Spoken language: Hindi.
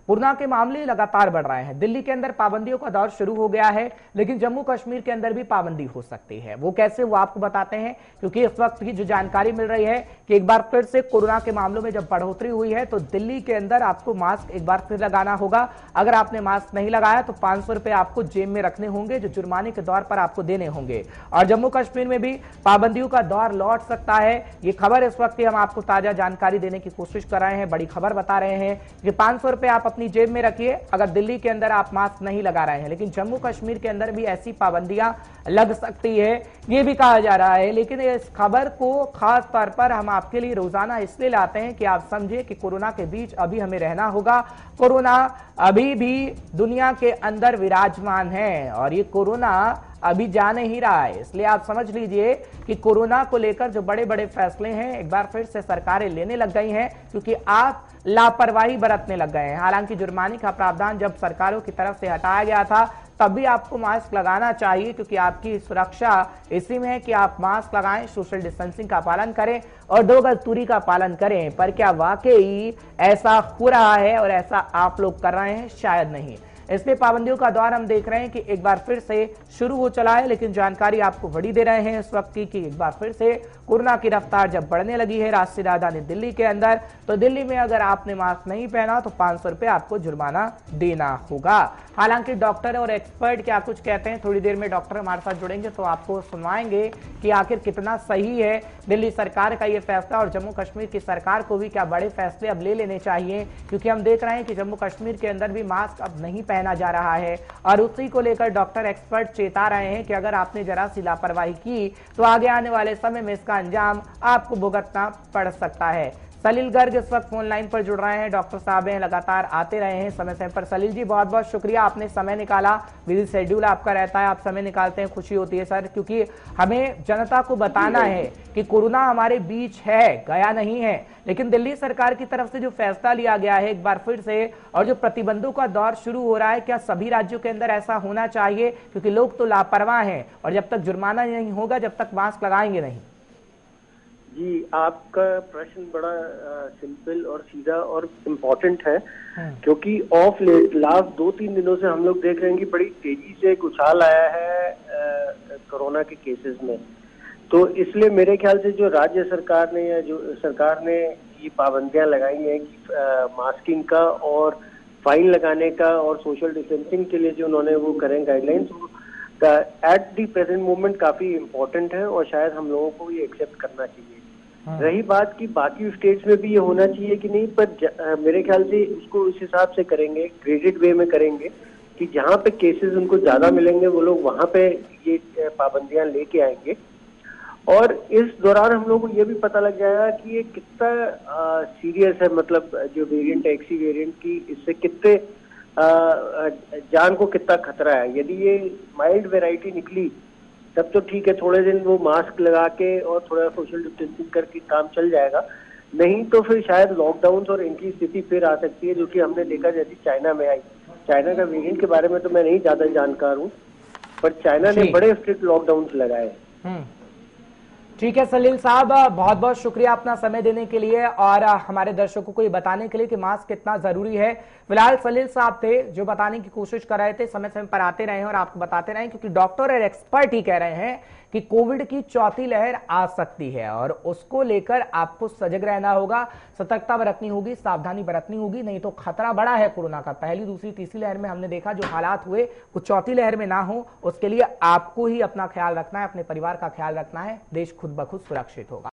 कोरोना के मामले लगातार बढ़ रहे हैं। दिल्ली के अंदर पाबंदियों का दौर शुरू हो गया है, लेकिन जम्मू कश्मीर के अंदर भी पाबंदी हो सकती है। वो कैसे, वो आपको बताते हैं, क्योंकि इस वक्त की जो जानकारी मिल रही है कि एक बार फिर से कोरोना के मामलों में जब बढ़ोतरी हुई है तो दिल्ली के अंदर आपको मास्क एक बार फिर लगाना होगा। अगर आपने मास्क नहीं लगाया तो 500 रुपए आपको जेब में रखने होंगे, जो जुर्माने के दौर पर आपको देने होंगे। और जम्मू कश्मीर में भी पाबंदियों का दौर लौट सकता है। ये खबर इस वक्त हम आपको ताजा जानकारी देने की कोशिश कर रहे हैं, बड़ी खबर बता रहे हैं कि 500 रुपए आप अपनी जेब में रखिए अगर दिल्ली के अंदर आप मास्क नहीं लगा रहे हैं। लेकिन जम्मू कश्मीर के अंदर भी ऐसी पाबंदियां लग सकती है, ये भी कहा जा रहा है। लेकिन इस खबर को खास तौर पर हम आपके लिए रोजाना इसलिए लाते हैं कि आप समझे कि कोरोना के बीच अभी हमें रहना होगा। कोरोना अभी भी दुनिया के अंदर विराजमान है और ये कोरोना अभी जा नहीं रहा है। इसलिए आप समझ लीजिए कि कोरोना को लेकर जो बड़े बड़े फैसले हैं एक बार फिर से सरकारें लेने लग गई हैं, क्योंकि आप लापरवाही बरतने लग गए हैं। हालांकि जुर्माने का प्रावधान जब सरकारों की तरफ से हटाया गया था तब भी आपको मास्क लगाना चाहिए, क्योंकि आपकी सुरक्षा इसी में है कि आप मास्क लगाएं, सोशल डिस्टेंसिंग का पालन करें और 2 गज दूरी का पालन करें। पर क्या वाकई ऐसा हो रहा है और ऐसा आप लोग कर रहे हैं? शायद नहीं। इसलिए पाबंदियों का दौर हम देख रहे हैं कि एक बार फिर से शुरू हो चला है। लेकिन जानकारी आपको बड़ी दे रहे हैं इस वक्त की कि एक बार फिर से कोरोना की रफ्तार जब बढ़ने लगी है राष्ट्रीय राजधानी दिल्ली के अंदर, तो दिल्ली में अगर आपने मास्क नहीं पहना तो 500 रुपए आपको जुर्माना देना होगा। हालांकि डॉक्टर और एक्सपर्ट क्या कुछ कहते हैं, थोड़ी देर में डॉक्टर हमारे साथ जुड़ेंगे तो आपको सुनवाएंगे कि आखिर कितना सही है दिल्ली सरकार का यह फैसला और जम्मू कश्मीर की सरकार को भी क्या बड़े फैसले अब ले लेने चाहिए। क्योंकि हम देख रहे हैं कि जम्मू कश्मीर के अंदर भी मास्क अब नहीं पहना जा रहा है और उसी को लेकर डॉक्टर एक्सपर्ट चेता रहे हैं कि अगर आपने जरा सी लापरवाही की तो आगे आने वाले समय में इसका अंजाम आपको भुगतना पड़ सकता है। सलील गर्ग इस वक्त फोन लाइन पर जुड़ रहे हैं। डॉक्टर साहब हैं, लगातार आते रहे हैं समय समय पर। सलील जी, बहुत बहुत शुक्रिया, आपने समय निकाला। बिजी शेड्यूल आपका रहता है, आप समय निकालते हैं, खुशी होती है सर, क्योंकि हमें जनता को बताना है कि कोरोना हमारे बीच है, गया नहीं है। लेकिन दिल्ली सरकार की तरफ से जो फैसला लिया गया है एक बार फिर से और जो प्रतिबंधों का दौर शुरू हो रहा है, क्या सभी राज्यों के अंदर ऐसा होना चाहिए? क्योंकि लोग तो लापरवाह हैं और जब तक जुर्माना नहीं होगा जब तक मास्क लगाएंगे नहीं। जी, आपका प्रश्न बड़ा सिंपल और सीधा और इम्पोर्टेंट है, क्योंकि ऑफ लास्ट 2-3 दिनों से हम लोग देख रहे हैं कि बड़ी तेजी से एक उछाल आया है कोरोना के केसेस में। तो इसलिए मेरे ख्याल से जो राज्य सरकार ने या जो सरकार ने ये पाबंदियां लगाई हैं कि मास्किंग का और फाइन लगाने का और सोशल डिस्टेंसिंग के लिए जो उन्होंने वो करें guidelines, at the present moment काफी इम्पोर्टेंट है और शायद हम लोगों को ये एक्सेप्ट करना चाहिए। रही बात कि बाकी स्टेट्स में भी ये होना चाहिए कि नहीं, पर मेरे ख्याल से उसको इस हिसाब से करेंगे, ग्रेडेड वे में करेंगे कि जहाँ पे केसेस उनको ज्यादा मिलेंगे वो लोग वहां पे ये पाबंदियां लेके आएंगे। और इस दौरान हम लोगों को ये भी पता लग जाएगा कि ये कितना सीरियस है, मतलब जो वेरिएंट है एक्सी वेरिएंट की, इससे कितने जान को कितना खतरा है। यदि ये माइल्ड वेराइटी निकली तब तो ठीक है, थोड़े दिन वो मास्क लगा के और थोड़ा सोशल डिस्टेंसिंग करके काम चल जाएगा। नहीं तो फिर शायद लॉकडाउन और इनकी स्थिति फिर आ सकती है, जो कि हमने देखा जैसे चाइना में आई। चाइना का वेरिएंट के बारे में तो मैं नहीं ज्यादा जानकार हूँ, पर चाइना ने बड़े स्ट्रिक्ट लॉकडाउन लगाए। ठीक है सलील साहब, बहुत बहुत शुक्रिया अपना समय देने के लिए और हमारे दर्शकों को ये बताने के लिए कि मास्क कितना जरूरी है। फिलहाल सलील साहब थे जो बताने की कोशिश कर रहे थे, समय समय पर आते रहे और आपको बताते रहे, क्योंकि डॉक्टर और एक्सपर्ट ही कह रहे हैं कि कोविड की चौथी लहर आ सकती है और उसको लेकर आपको सजग रहना होगा, सतर्कता बरतनी होगी, सावधानी बरतनी होगी, नहीं तो खतरा बड़ा है कोरोना का। पहली, दूसरी, तीसरी लहर में हमने देखा जो हालात हुए वो चौथी लहर में ना हो, उसके लिए आपको ही अपना ख्याल रखना है, अपने परिवार का ख्याल रखना है। देश खुद ब खुद सुरक्षित होगा।